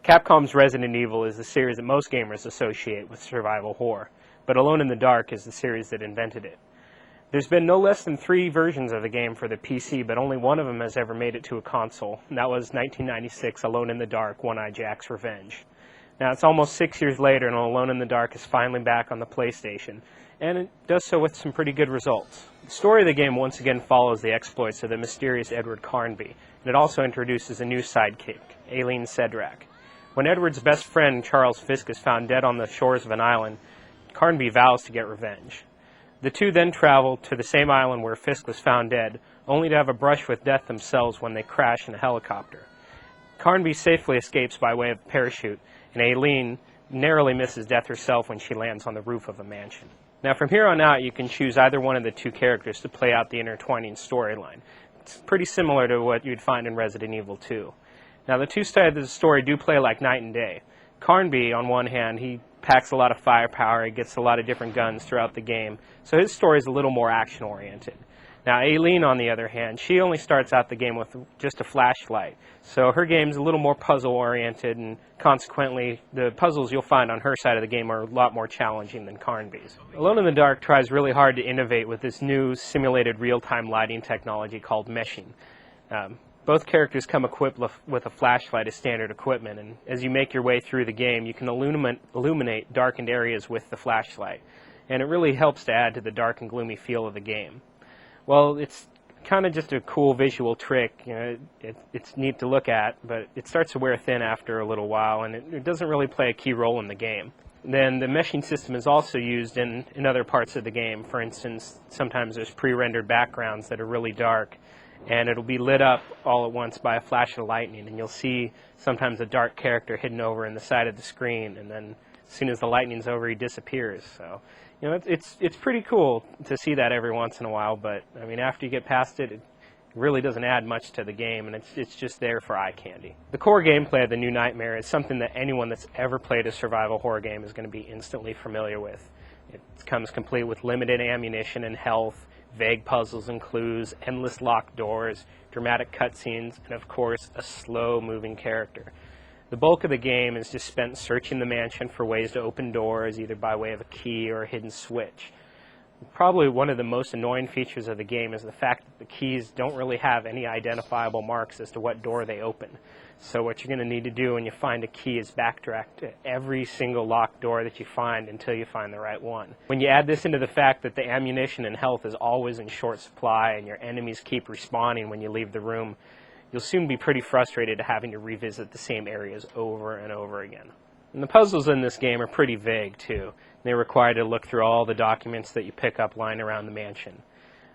Capcom's Resident Evil is the series that most gamers associate with survival horror, but Alone in the Dark is the series that invented it. There's been no less than 3 versions of the game for the PC, but only one of them has ever made it to a console, and that was 1996 Alone in the Dark, One-Eye Jack's Revenge. Now, it's almost 6 years later, and Alone in the Dark is finally back on the PlayStation, and it does so with some pretty good results. The story of the game once again follows the exploits of the mysterious Edward Carnby, and it also introduces a new sidekick, Aileen Cedrak. When Edward's best friend, Charles Fisk, is found dead on the shores of an island, Carnby vows to get revenge. The two then travel to the same island where Fisk was found dead, only to have a brush with death themselves when they crash in a helicopter. Carnby safely escapes by way of parachute, and Aileen narrowly misses death herself when she lands on the roof of a mansion. Now, from here on out, you can choose either one of the 2 characters to play out the intertwining storyline. It's pretty similar to what you'd find in Resident Evil 2. Now, the 2 sides of the story do play like night and day. Carnby, on one hand, he packs a lot of firepower, he gets a lot of different guns throughout the game, so his story is a little more action-oriented. Now, Aileen, on the other hand, she only starts out the game with just a flashlight, so her game's a little more puzzle-oriented, and consequently, the puzzles you'll find on her side of the game are a lot more challenging than Carnby's. Alone in the Dark tries really hard to innovate with this new simulated real-time lighting technology called meshing. Both characters come equipped with a flashlight as standard equipment, and as you make your way through the game, you can illuminate darkened areas with the flashlight, and it really helps to add to the dark and gloomy feel of the game. Well, it's kind of just a cool visual trick. You know, it's neat to look at, but it starts to wear thin after a little while, and it doesn't really play a key role in the game. Then the meshing system is also used in other parts of the game. For instance, sometimes there's pre-rendered backgrounds that are really dark, and it'll be lit up all at once by a flash of lightning, and you'll see sometimes a dark character hidden over in the side of the screen, and then as soon as the lightning's over, he disappears. So, you know, it's pretty cool to see that every once in a while, but I mean, after you get past it, it really doesn't add much to the game, and it's just there for eye candy. The core gameplay of the New Nightmare is something that anyone that's ever played a survival horror game is going to be instantly familiar with. It comes complete with limited ammunition and health, vague puzzles and clues, endless locked doors, dramatic cutscenes, and of course, a slow-moving character. The bulk of the game is just spent searching the mansion for ways to open doors, either by way of a key or a hidden switch. Probably one of the most annoying features of the game is the fact that the keys don't really have any identifiable marks as to what door they open. So what you're going to need to do when you find a key is backtrack to every single locked door that you find until you find the right one. When you add this into the fact that the ammunition and health is always in short supply and your enemies keep respawning when you leave the room, you'll soon be pretty frustrated having to revisit the same areas over and over again. And the puzzles in this game are pretty vague too. They require you to look through all the documents that you pick up lying around the mansion.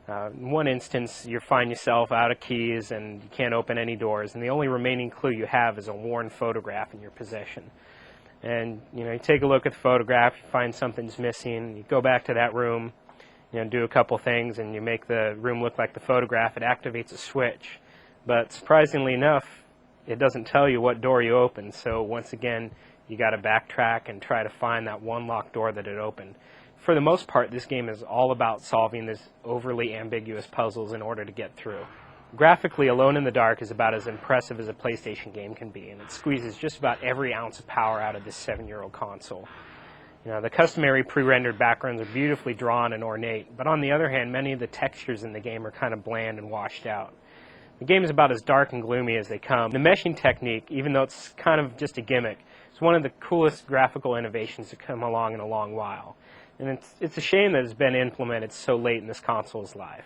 In one instance, you find yourself out of keys and you can't open any doors, and the only remaining clue you have is a worn photograph in your possession. And you take a look at the photograph, you find something's missing, you go back to that room, do a couple things, and you make the room look like the photograph. It activates a switch. But surprisingly enough, it doesn't tell you what door you opened, so once again, you got to backtrack and try to find that one locked door that it opened. For the most part, this game is all about solving these overly ambiguous puzzles in order to get through. Graphically, Alone in the Dark is about as impressive as a PlayStation game can be, and it squeezes just about every ounce of power out of this 7-year-old console. The customary pre-rendered backgrounds are beautifully drawn and ornate, but on the other hand, many of the textures in the game are kind of bland and washed out. The game is about as dark and gloomy as they come. The meshing technique, even though it's kind of just a gimmick, is one of the coolest graphical innovations to come along in a long while. And it's a shame that it's been implemented so late in this console's life.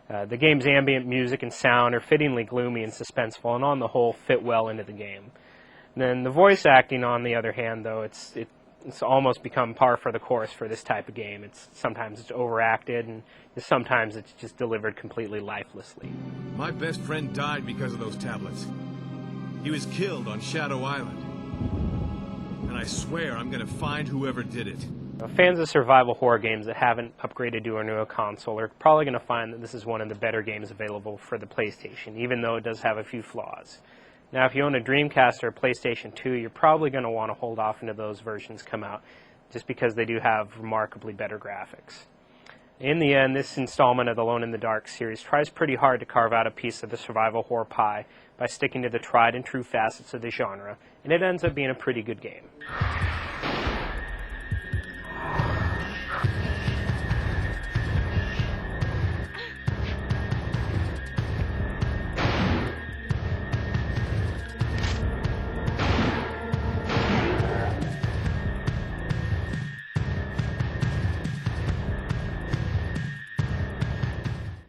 The game's ambient music and sound are fittingly gloomy and suspenseful, and on the whole fit well into the game. And then the voice acting, on the other hand, though, it's almost become par for the course for this type of game. Sometimes it's overacted, and sometimes it's just delivered completely lifelessly. My best friend died because of those tablets. He was killed on Shadow Island. And I swear I'm going to find whoever did it. Fans of survival horror games that haven't upgraded to a newer console are probably going to find that this is one of the better games available for the PlayStation, even though it does have a few flaws. Now, if you own a Dreamcast or a PlayStation 2, you're probably going to want to hold off until those versions come out, just because they do have remarkably better graphics. In the end, this installment of the Alone in the Dark series tries pretty hard to carve out a piece of the survival horror pie by sticking to the tried and true facets of the genre, and it ends up being a pretty good game.